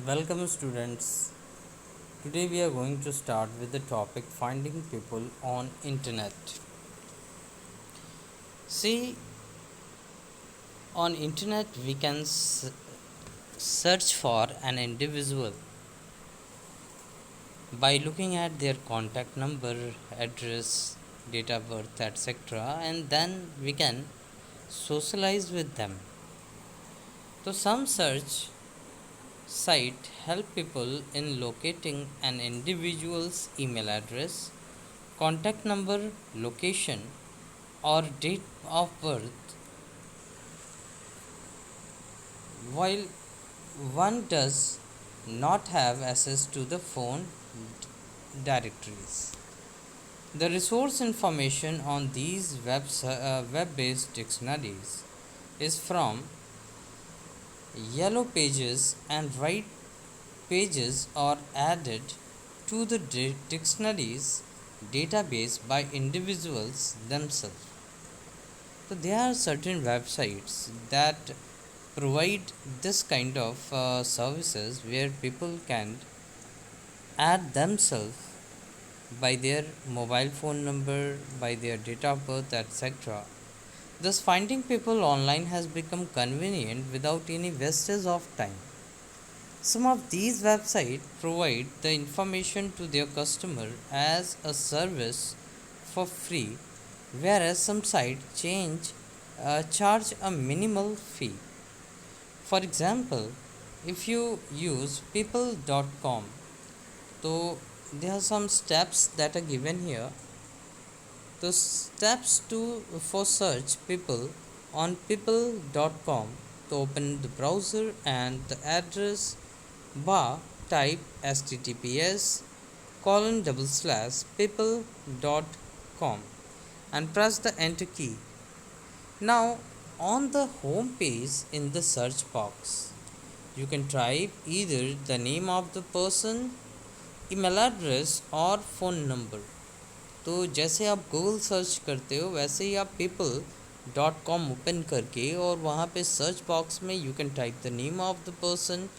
Welcome students. Today we are going to start with the topic finding people on internet. See, on internet we can search for an individual by looking at their contact number, address, date of birth, etc. and then we can socialize with them. So some search site help people in locating an individual's email address, contact number, location, or date of birth, while one does not have access to the phone directories. The resource information on these web based dictionaries is from Yellow Pages, and White Pages are added to the dictionaries database by individuals themselves. So there are certain websites that provide this kind of services where people can add themselves by their mobile phone number, by their date of birth, etc. Thus, finding people online has become convenient without any wastage of time. Some of these websites provide the information to their customer as a service for free, whereas some sites charge a minimal fee. For example, if you use people.com, so there are some steps that are given here. The steps to for search people on people.com, to open the browser and the address bar, type https colon double slash people.com and press the enter key. Now on the home page in the search box, you can type either the name of the person, email address और phone number. तो जैसे आप Google search करते हो वैसे ही आप people.com open करके और वहाँ पे सर्च बॉक्स में you can type the name of the person,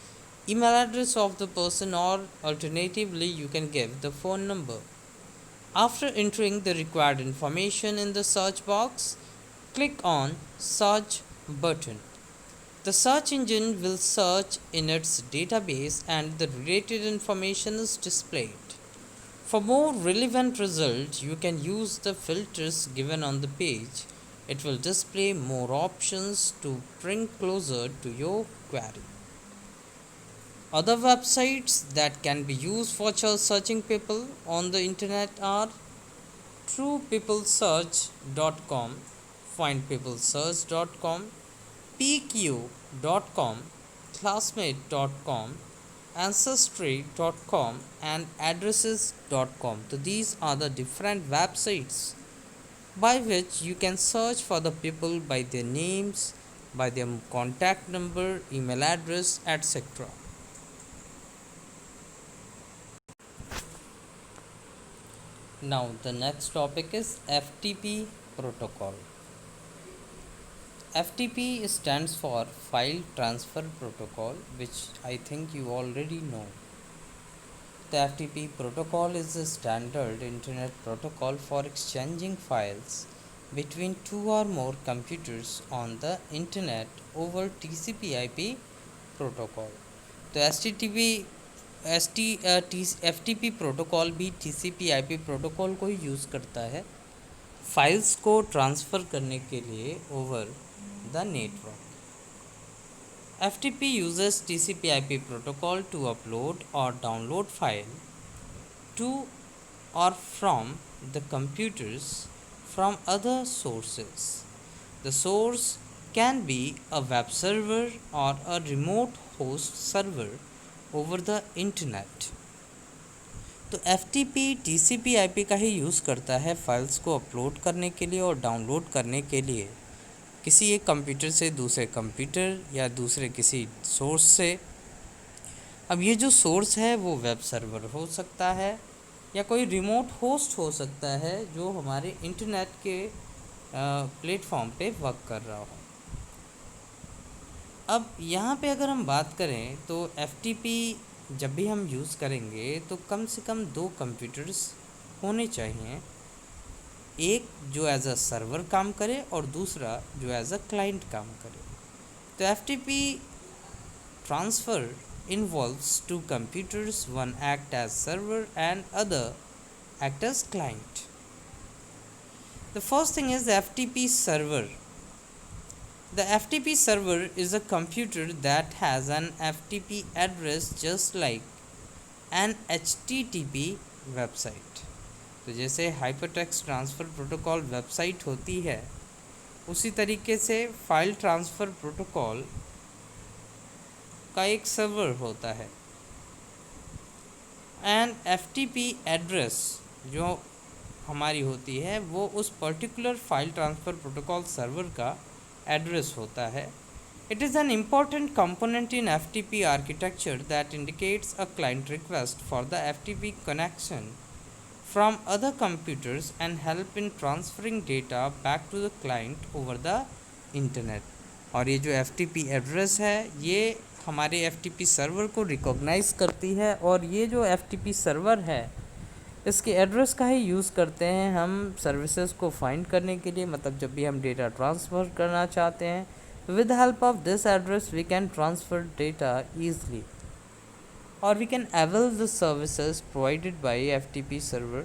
email address of the person, or alternatively you can give the phone number. After entering the required information in the search box, click on search button. The search engine will search in its database and the related information is displayed. For more relevant results, you can use the filters given on the page. It will display more options to bring closer to your query. Other websites that can be used for searching people on the internet are truepeoplesearch.com, findpeoplesearch.com, pq.com, classmate.com, ancestry.com, and addresses.com. So these are the different websites by which you can search for the people by their names, by their contact number, email address, etc. Now the next topic is FTP protocol. FTP stands for File Transfer Protocol, which I think you already know. The FTP protocol is a standard internet protocol for exchanging files between two or more computers on the internet over TCP/IP protocol. तो FTP protocol भी TCP/IP protocol को ही use करता है files को transfer करने के लिए over the network. FTP uses TCP/IP protocol to upload or download file to or from the computers from other sources. The source can be a web server or a remote host server over the internet. तो FTP TCP/IP का ही use करता है files को upload करने के लिए और download करने के लिए किसी एक कंप्यूटर से दूसरे कंप्यूटर या दूसरे किसी सोर्स से. अब ये जो सोर्स है वो वेब सर्वर हो सकता है या कोई रिमोट होस्ट हो सकता है जो हमारे इंटरनेट के प्लेटफॉर्म पे वर्क कर रहा हो. अब यहाँ पे अगर हम बात करें तो FTP जब भी हम यूज़ करेंगे तो कम से कम दो कंप्यूटर्स होने चाहिए, एक जो एज अ सर्वर काम करे और दूसरा जो एज अ क्लाइंट काम करे। तो FTP transfer involves two computers, one act as server and other act as client. The first thing is the FTP server. The FTP server is a computer that has an FTP address just like an HTTP website. तो जैसे hypertext transfer protocol website होती है, उसी तरीके से file transfer protocol का एक server होता है। एंड FTP एड्रेस जो हमारी होती है वो उस particular file transfer protocol server का एड्रेस होता है। It is an important component in FTP architecture that indicates a client request for the FTP connection from other computers and help in transferring data back to the client over the internet. और ये जो FTP address है ये हमारे FTP server को recognise करती है, और ये जो FTP सर्वर है इसके एड्रेस का ही यूज़ करते हैं हम सर्विसेज को फाइंड करने के लिए। मतलब जब भी हम डेटा ट्रांसफ़र करना चाहते हैं, with the help of this address we can transfer data easily, or we can avail the services provided by FTP server.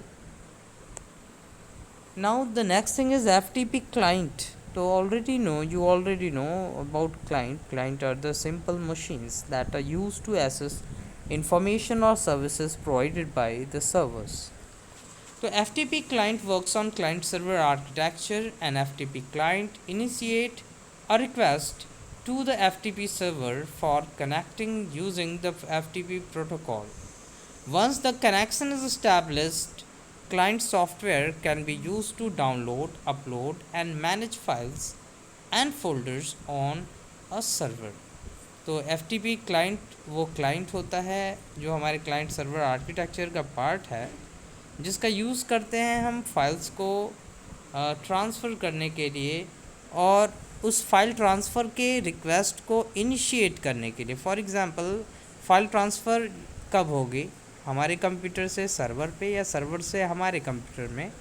Now the next thing is FTP client. So you already know about client are the simple machines that are used to access information or services provided by the servers. So FTP client works on client server architecture, and FTP client initiate a request to the FTP server for connecting using the FTP protocol. Once the connection is established, client software can be used to download, upload and manage files and folders on a server. तो FTP client वो client होता है जो हमारे client server architecture का part है, जिसका use करते हैं हम फाइल्स को ट्रांसफ़र करने के लिए और उस फाइल ट्रांसफ़र के रिक्वेस्ट को इनिशिएट करने के लिए। फॉर एग्ज़ाम्पल फ़ाइल ट्रांसफ़र कब होगी, हमारे कंप्यूटर से सर्वर पे या सर्वर से हमारे कंप्यूटर में,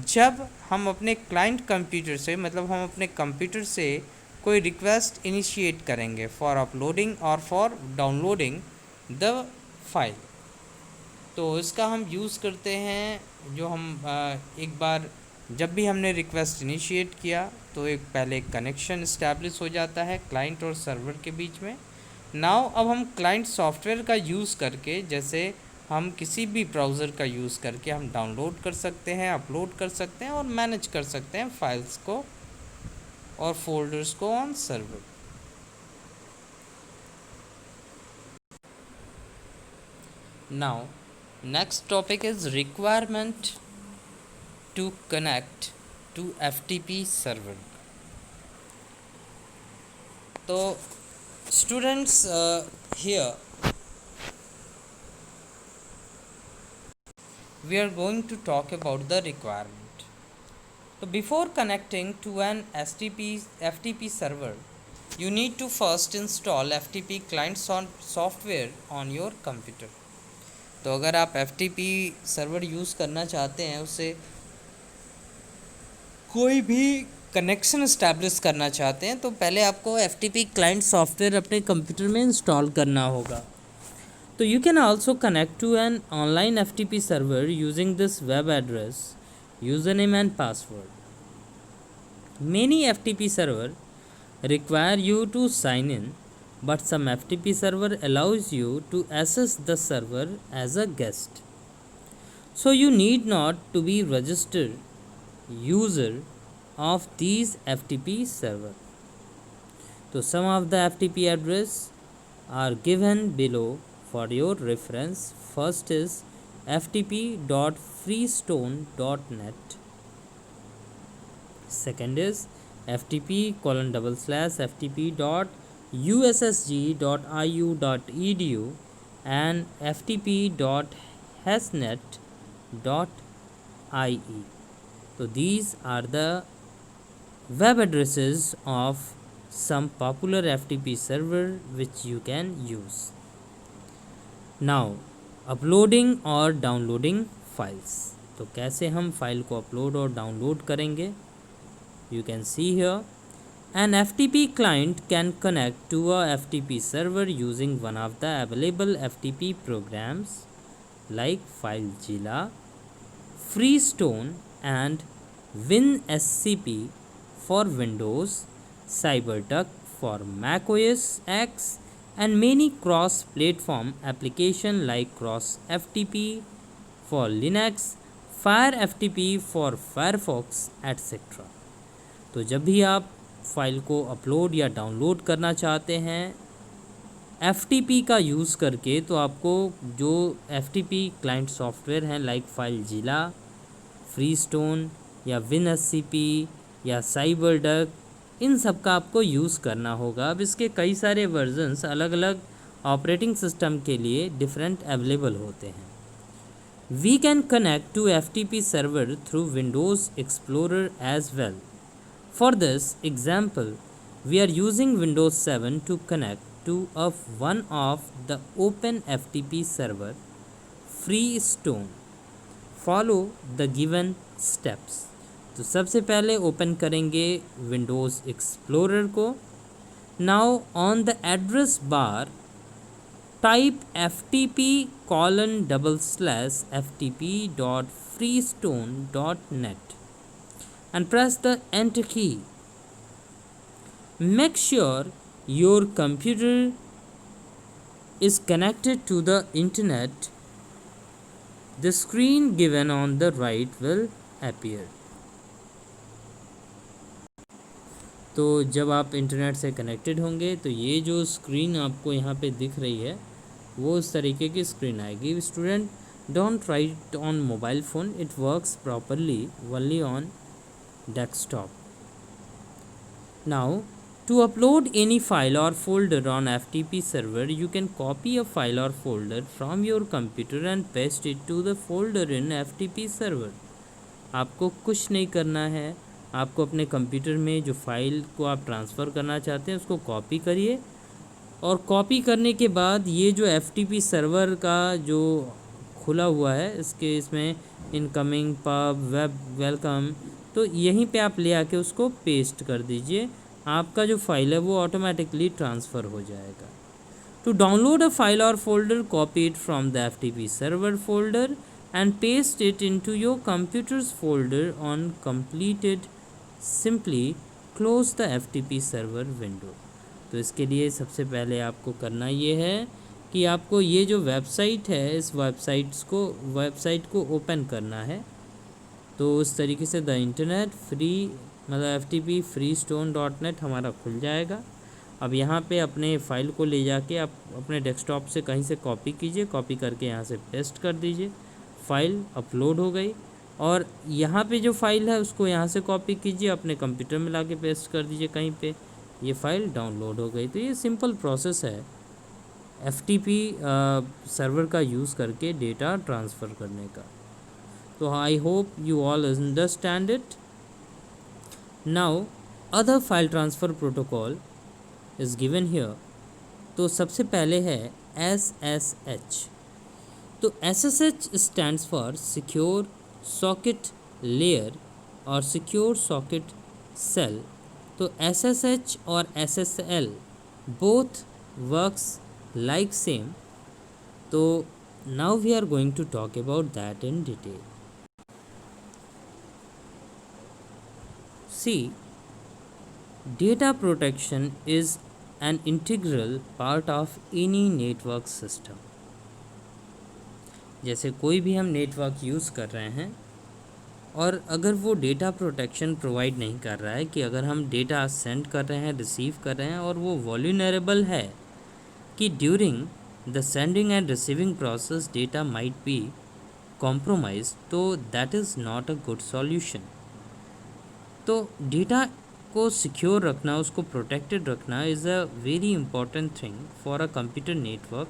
जब हम अपने क्लाइंट कंप्यूटर से मतलब हम अपने कंप्यूटर से कोई रिक्वेस्ट इनिशिएट करेंगे फॉर अपलोडिंग और फॉर डाउनलोडिंग द फाइल। तो इसका हम यूज़ करते हैं जो हम एक बार जब भी हमने रिक्वेस्ट इनिशिएट किया तो एक पहले एक कनेक्शन इस्टेब्लिश हो जाता है क्लाइंट और सर्वर के बीच में। नाउ अब हम क्लाइंट सॉफ्टवेयर का यूज़ करके, जैसे हम किसी भी ब्राउज़र का यूज़ करके हम डाउनलोड कर सकते हैं, अपलोड कर सकते हैं और मैनेज कर सकते हैं फाइल्स को और फोल्डर्स को on server. Now next topic is requirement to connect to FTP server. तो students here we are going to talk about the requirement. So before connecting to an FTP server, you need to first install FTP client software on your computer. तो अगर आप FTP server use करना चाहते हैं, उससे कोई भी connection establish करना चाहते हैं, तो पहले आपको FTP क्लाइंट सॉफ्टवेयर अपने कंप्यूटर में इंस्टॉल करना होगा। तो you can also connect to an online FTP server using this web address, username and password. Many FTP servers require you to sign in, but some FTP server allows you to access the server as a guest. So you need not to be registered user of these FTP server. So some of the FTP address are given below for your reference. First is ftp.freestone.net. Second is ftp://ftp.ussg.iu.edu and ftp.hasnet.ie. So these are the web addresses of some popular FTP server which you can use. Now uploading और downloading files. तो कैसे हम file को upload और download करेंगे? You can see here an FTP client can connect to a FTP server using one of the available FTP programs like FileZilla, Freestone and WinSCP for Windows, CyberDuck for macOS X and many cross-platform applications like CrossFTP for Linux, FireFTP for Firefox etc. तो जब भी आप file को upload या download करना चाहते हैं FTP का यूज़ करके, तो आपको जो FTP क्लाइंट सॉफ्टवेयर हैं लाइक फाइलजिला, फ्रीस्टोन या WinSCP या साइबरडक, इन सब का आपको यूज़ करना होगा. अब इसके कई सारे वर्जन्स अलग अलग ऑपरेटिंग सिस्टम के लिए डिफरेंट अवेलेबल होते हैं. We can connect to FTP server through Windows Explorer as well. For this example, we are using Windows 7 to connect to one of the Open FTP server, Freestone. Follow the given steps. तो सबसे पहले open करेंगे Windows Explorer को. Now on the address bar, type ftp://ftp.freestone.net and press the enter key. Make sure your computer is connected to the internet. The screen given on the right will appear. तो जब आप internet से connected होंगे तो ये जो screen आपको यहाँ पे दिख रही है वो इस तरीके की स्क्रीन आएगी. Student, don't write on mobile phone, it works properly only on desktop. Now, to upload any file or folder on FTP server, you can copy a file or folder from your computer and paste it to the folder in FTP server. आपको कुछ नहीं करना है. आपको अपने computer में जो file को आप ट्रांसफ़र करना चाहते हैं उसको कॉपी करिए, और कॉपी करने के बाद ये जो FTP सर्वर का जो खुला हुआ है इसमें इनकमिंग, पब, वेब, वेलकम, तो यहीं पे आप ले आके उसको पेस्ट कर दीजिए. आपका जो फाइल है वो ऑटोमेटिकली ट्रांसफ़र हो जाएगा. टू डाउनलोड अ फाइल और folder, copy it from the FTP server folder and paste it into your computers folder on completed. Simply close the FTP server window. तो इसके लिए सबसे पहले आपको करना ये है कि आपको ये जो वेबसाइट है इस वेबसाइट को ओपन करना है. तो उस तरीके से द इंटरनेट फ्री मतलब FTP freestone.net हमारा खुल जाएगा. अब यहाँ पे अपने फ़ाइल को ले जाके आप अपने डेस्कटॉप से कहीं से कॉपी कीजिए, कॉपी करके यहाँ से पेस्ट कर दीजिए. फ़ाइल अपलोड हो गई. और यहाँ पे जो फ़ाइल है उसको यहाँ से कॉपी कीजिए, अपने कंप्यूटर में ला के पेस्ट कर दीजिए कहीं पे, ये फ़ाइल डाउनलोड हो गई. तो ये सिंपल प्रोसेस है FTP सर्वर का यूज़ करके डेटा ट्रांसफ़र करने का. So I hope you all understand it. Now other file transfer protocol is given here. तो सबसे पहले है SSH. तो SSH stands for Secure Socket Layer और Secure Socket Cell. तो SSH और SSL both works like same. तो now we are going to talk about that in detail. See, data protection is an integral part of any network system. जैसे कोई भी हम network use कर रहे हैं और अगर वो डेटा प्रोटेक्शन प्रोवाइड नहीं कर रहा है, कि अगर हम डेटा सेंड कर रहे हैं, रिसीव कर रहे हैं और वो वल्नरेबल है कि during the sending and receiving process data might be compromise, तो that is not a good solution. तो डेटा को सिक्योर रखना, उसको प्रोटेक्टेड रखना is a very important thing for a computer network.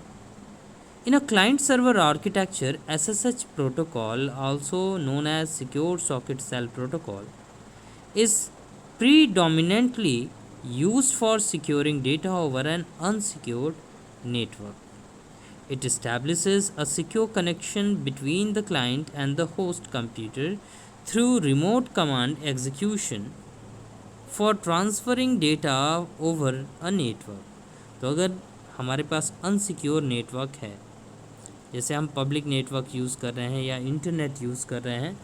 In a client-server architecture, SSH protocol, also known as Secure Socket Cell Protocol, is predominantly used for securing data over an unsecured network. It establishes a secure connection between the client and the host computer through remote command execution for transferring data over a network. तो अगर हमारे पास unsecure network है, जैसे हम public network use कर रहे हैं या इंटरनेट यूज़ कर रहे हैं,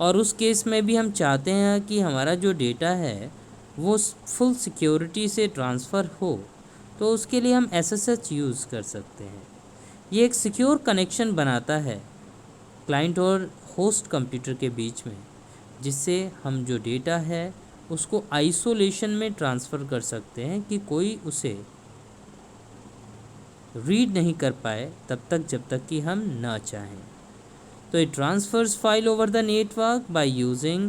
और उस केस में भी हम चाहते हैं कि हमारा जो डेटा है वो फुल सिक्योरिटी से ट्रांसफ़र हो, तो उसके लिए हम SSH यूज़ कर सकते हैं। ये एक सिक्योर कनेक्शन बनाता है क्लाइंट और होस्ट कंप्यूटर के बीच में, जिससे हम जो डेटा है उसको आइसोलेशन में ट्रांसफ़र कर सकते हैं कि कोई उसे रीड नहीं कर पाए तब तक जब तक कि हम ना चाहें। तो it transfers file over the network by using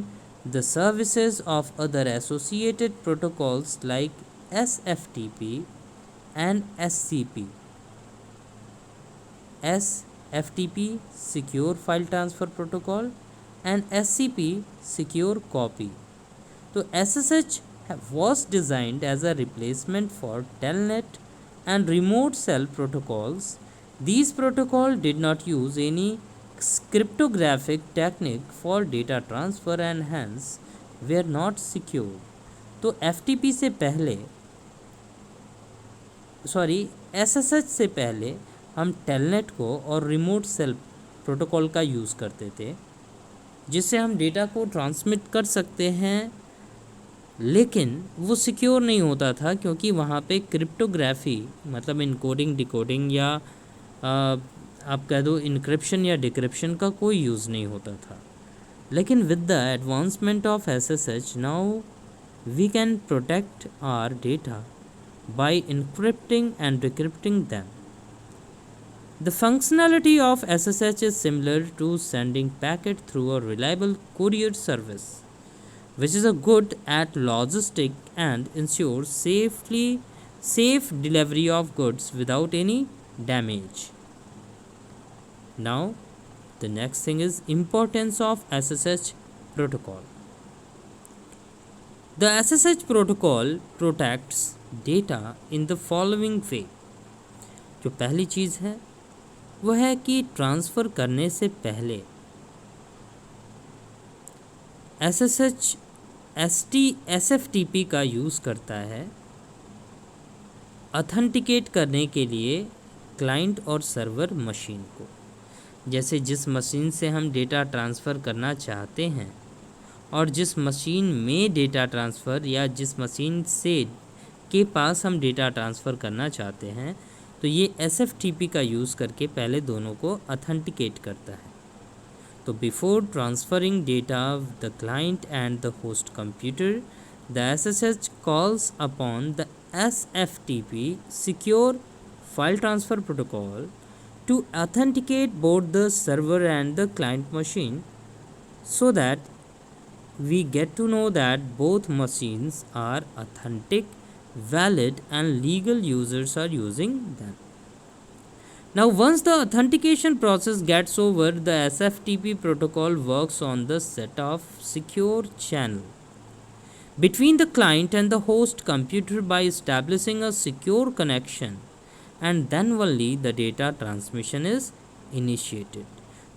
the services of other associated protocols like SFTP and SCP. SFTP Secure File Transfer Protocol and SCP Secure Copy. तो SSH was designed as a replacement for Telnet and remote cell protocols. These protocols did not use any cryptographic technique for data transfer and hence were not secure. तो FTP से पहले SSH से पहले हम telnet को और remote cell protocol का use करते थे, जिससे हम डेटा को ट्रांसमिट कर सकते हैं, लेकिन वो सिक्योर नहीं होता था क्योंकि वहाँ पे क्रिप्टोग्राफी मतलब इनकोडिंग डिकोडिंग या आप कह दो इनक्रिप्शन या डिक्रिप्शन का कोई यूज़ नहीं होता था। लेकिन with the advancement of SSH now we can protect our data by encrypting and decrypting them. The functionality of SSH is similar to sending packet through a reliable courier service, which is a good at logistics and ensures safe delivery of goods without any damage. Now, the next thing is importance of SSH protocol. The SSH protocol protects data in the following way. जो पहली चीज़ है वह है कि transfer करने से पहले SSH SFTP का यूज़ करता है ऑथेंटिकेट करने के लिए क्लाइंट और सर्वर मशीन को। जैसे जिस मशीन से हम डेटा ट्रांसफ़र करना चाहते हैं और जिस मशीन में डेटा ट्रांसफ़र या जिस मशीन से के पास हम डेटा ट्रांसफ़र करना चाहते हैं, तो ये SFTP का यूज़ करके पहले दोनों को ऑथेंटिकेट करता है। तो before transferring data the client and the host computer, the SSH calls upon the SFTP secure file transfer protocol to authenticate both the server and the client machine, so that we get to know that both machines are authentic, valid and legal users are using them. Now once the authentication process gets over, the SFTP protocol works on the set of secure channel between the client and the host computer by establishing a secure connection, and then only the data transmission is initiated.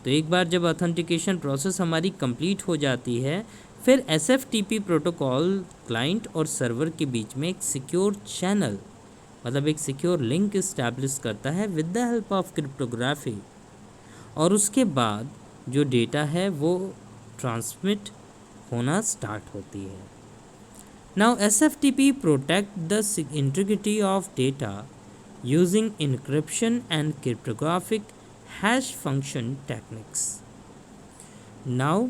तो एक बार जब authentication process हमारी complete हो जाती है, फिर SFTP protocol client और server के बीच में एक सिक्योर चैनल मतलब एक सिक्योर लिंक इस्टेब्लिश करता है with the help of cryptography, और उसके बाद जो डेटा है वो ट्रांसमिट होना स्टार्ट होती है। Now SFTP protect the integrity of data using encryption and cryptographic hash function techniques. Now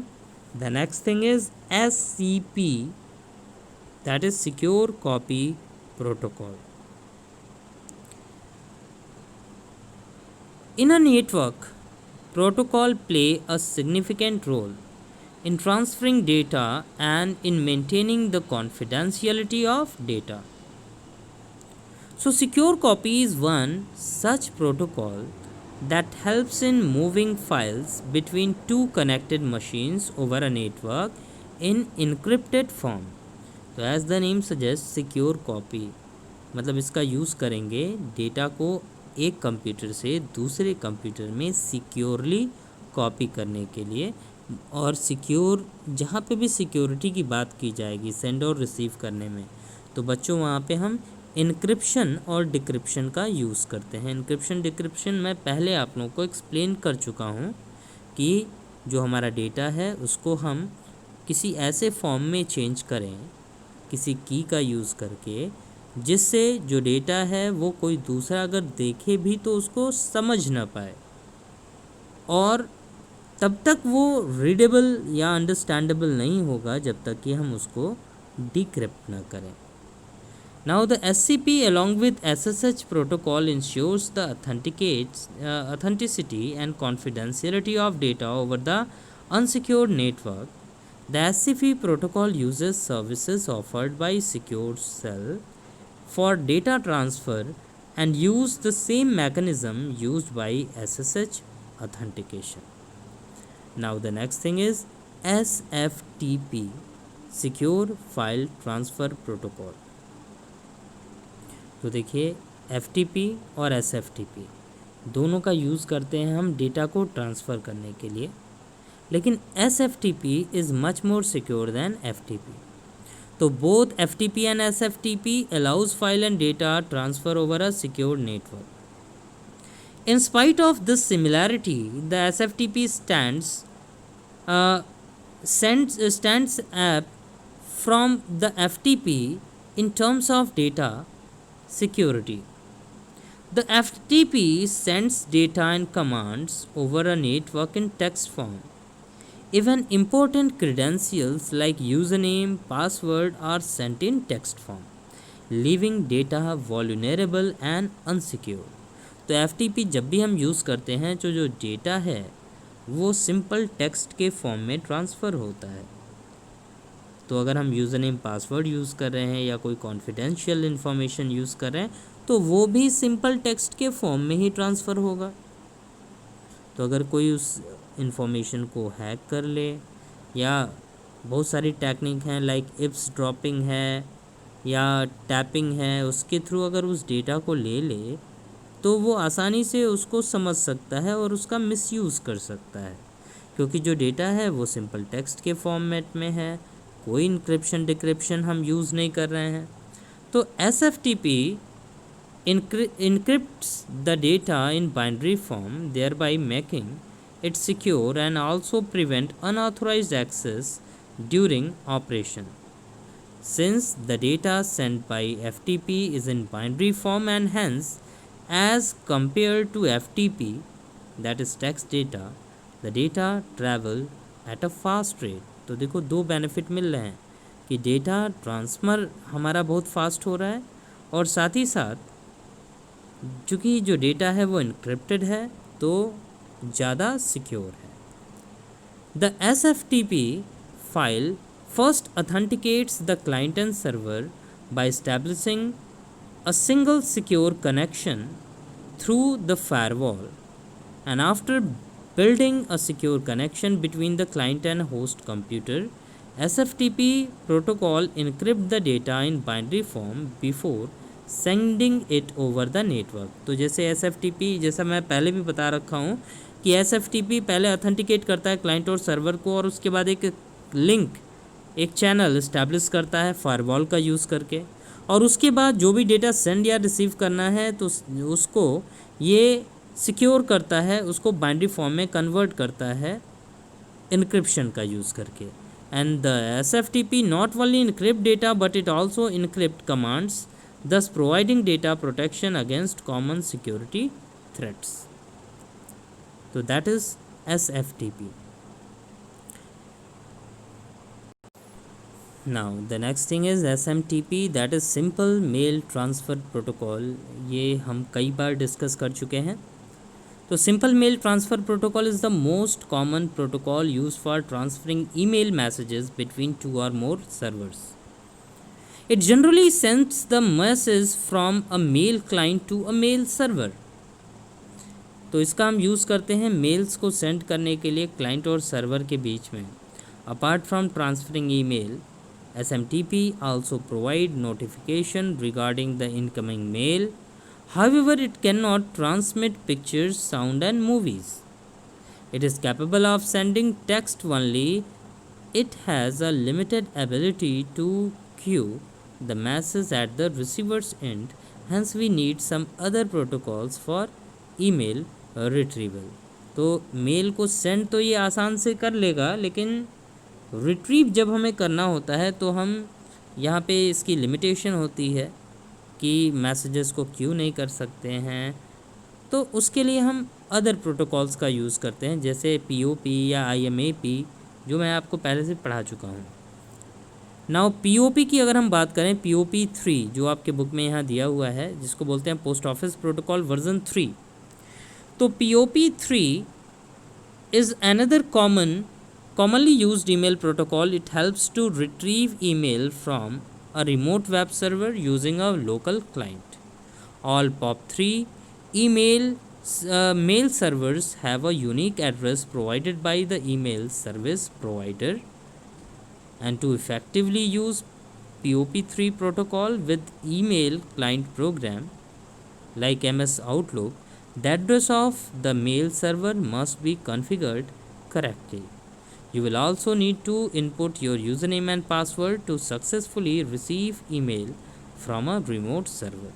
the next thing is SCP, that is Secure Copy Protocol. In a network, protocol play a significant role in transferring data and in maintaining the confidentiality of data. So secure copy is one such protocol that helps in moving files between two connected machines over a network in encrypted form. तो as the name suggest secure copy, मतलब इसका use करेंगे data को एक computer से दूसरे computer में securely copy करने के लिए। और सिक्योर जहाँ पे भी सिक्योरिटी की बात की जाएगी सेंड और रिसीव करने में, तो बच्चों वहाँ पे हम इनक्रिप्शन और डिक्रिप्शन का यूज़ करते हैं। इनक्रिप्शन डिक्रिप्शन मैं पहले आप लोगों को एक्सप्लेन कर चुका हूँ कि जो हमारा डेटा है उसको हम किसी ऐसे फॉर्म में चेंज करें किसी की का यूज़ करके, जिससे जो डेटा है वो कोई दूसरा अगर देखे भी तो उसको समझ ना पाए, और तब तक वो रीडेबल या अंडरस्टैंडेबल नहीं होगा जब तक कि हम उसको डिक्रिप्ट ना करें। Now the SCP along with SSH protocol ensures the authenticity and confidentiality of data over the unsecured network. The SCP protocol uses services offered by Secure Cell for data transfer and use the same mechanism used by SSH authentication. Now the next thing is SFTP, Secure File Transfer Protocol. तो देखिए FTP और SFTP दोनों का use करते हैं हम data को transfer करने के लिए, लेकिन SFTP is much more secure than FTP. तो both FTP and SFTP allows file and data transfer over a secure network. In spite of this similarity, the SFTP stands up from the FTP in terms of data security. The FTP sends data and commands over a network in text form. Even important credentials like username, password are sent in text form, leaving data vulnerable and unsecured. तो FTP जब भी हम use करते हैं तो जो data है वो सिंपल टेक्स्ट के फॉर्म में ट्रांसफ़र होता है। तो अगर हम यूज़र नेम पासवर्ड यूज़ कर रहे हैं या कोई कॉन्फिडेंशियल इन्फॉर्मेशन यूज़ कर रहे हैं तो वो भी सिंपल टेक्स्ट के फॉर्म में ही ट्रांसफ़र होगा। तो अगर कोई उस इन्फॉर्मेशन को हैक कर ले, या बहुत सारी टेक्निक हैं लाइक इप्स ड्रॉपिंग है या टैपिंग है, उसके थ्रू अगर उस डेटा को ले ले तो वो आसानी से उसको समझ सकता है और उसका मिसयूज़ कर सकता है, क्योंकि जो डेटा है वो सिंपल टेक्स्ट के फॉर्मेट में है, कोई इंक्रिप्शन डिक्रिप्शन हम यूज़ नहीं कर रहे हैं। तो SFTP encrypts the data in binary form, thereby making it secure and also prevent unauthorized access during operation. Since the data sent by FTP is in binary form and hence as compared to FTP, that is text data, the data travel at a fast rate. तो देखो दो benefit मिल रहे हैं कि data transfer हमारा बहुत fast हो रहा है और साथ ही साथ चूँकि जो डेटा है वो इनक्रिप्टेड है तो ज़्यादा सिक्योर है। The SFTP file first authenticates the client and server by establishing a single secure connection through the firewall, and after building a secure connection between the client and host computer, SFTP protocol encrypt the data in binary form before sending it over the network. तो जैसे SFTP, जैसा मैं पहले भी बता रखा हूँ कि SFTP पहले ऑथेंटिकेट करता है क्लाइंट और सर्वर को और उसके बाद एक लिंक, एक चैनल इस्टेब्लिश करता है फायरवॉल का यूज़ करके, और उसके बाद जो भी डेटा सेंड या रिसीव करना है तो उसको ये सिक्योर करता है, उसको बाइनरी फॉर्म में कन्वर्ट करता है इनक्रिप्शन का यूज़ करके। And the SFTP not only encrypt data but it also encrypt commands, thus providing data protection against common security threats. So that is SFTP. Now the next thing is SMTP, that is Simple Mail Transfer Protocol. ये हम कई बार discuss कर चुके हैं। तो Simple Mail Transfer Protocol is the most common protocol used for transferring email messages between two or more servers. It generally sends the message from a mail client to a mail server. तो इसका हम use करते हैं mails को send करने के लिए client और सर्वर के बीच में। Apart from transferring email, SMTP also provide notification regarding the incoming mail. However, it cannot transmit pictures, sound and movies. It is capable of sending text only. It has a limited ability to queue the message at the receiver's end. Hence, we need some other protocols for email retrieval. तो mail को send तो ये आसान से कर लेगा, लेकिन retrieve जब हमें करना होता है तो हम यहाँ पे इसकी लिमिटेशन होती है कि मैसेजेस को क्यों नहीं कर सकते हैं। तो उसके लिए हम अदर प्रोटोकॉल्स का यूज़ करते हैं, जैसे POP या IMAP, जो मैं आपको पहले से पढ़ा चुका हूँ। नाउ POP की अगर हम बात करें, POP3 जो आपके बुक में यहाँ दिया हुआ है, जिसको बोलते हैं पोस्ट ऑफिस प्रोटोकॉल वर्जन 3। तो POP3 is another commonly used email protocol. It helps to retrieve email from a remote web server using a local client. All POP3 mail servers have a unique address provided by the email service provider, and to effectively use POP3 protocol with email client program like MS Outlook, the address of the mail server must be configured correctly. You will also need to input your username and password to successfully receive email from a remote server.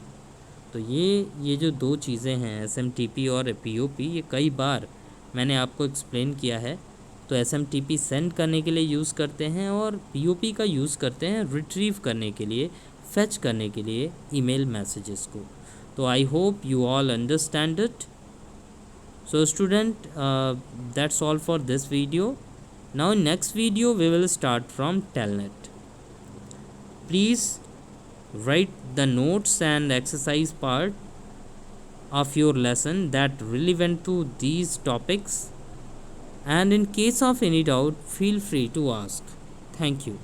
तो ये जो दो चीज़ें हैं SMTP और POP, ये कई बार मैंने आपको एक्सप्लेन किया है। तो SMTP सेंड करने के लिए यूज़ करते हैं और POP का यूज़ करते हैं रिट्रीव करने के लिए, फेच करने के लिए ईमेल मैसेजेस को। So I hope you all understand it. So student, that's all for this video. Now in next video we will start from Telnet. Please write the notes and exercise part of your lesson that relevant to these topics, and in case of any doubt feel free to ask. Thank you.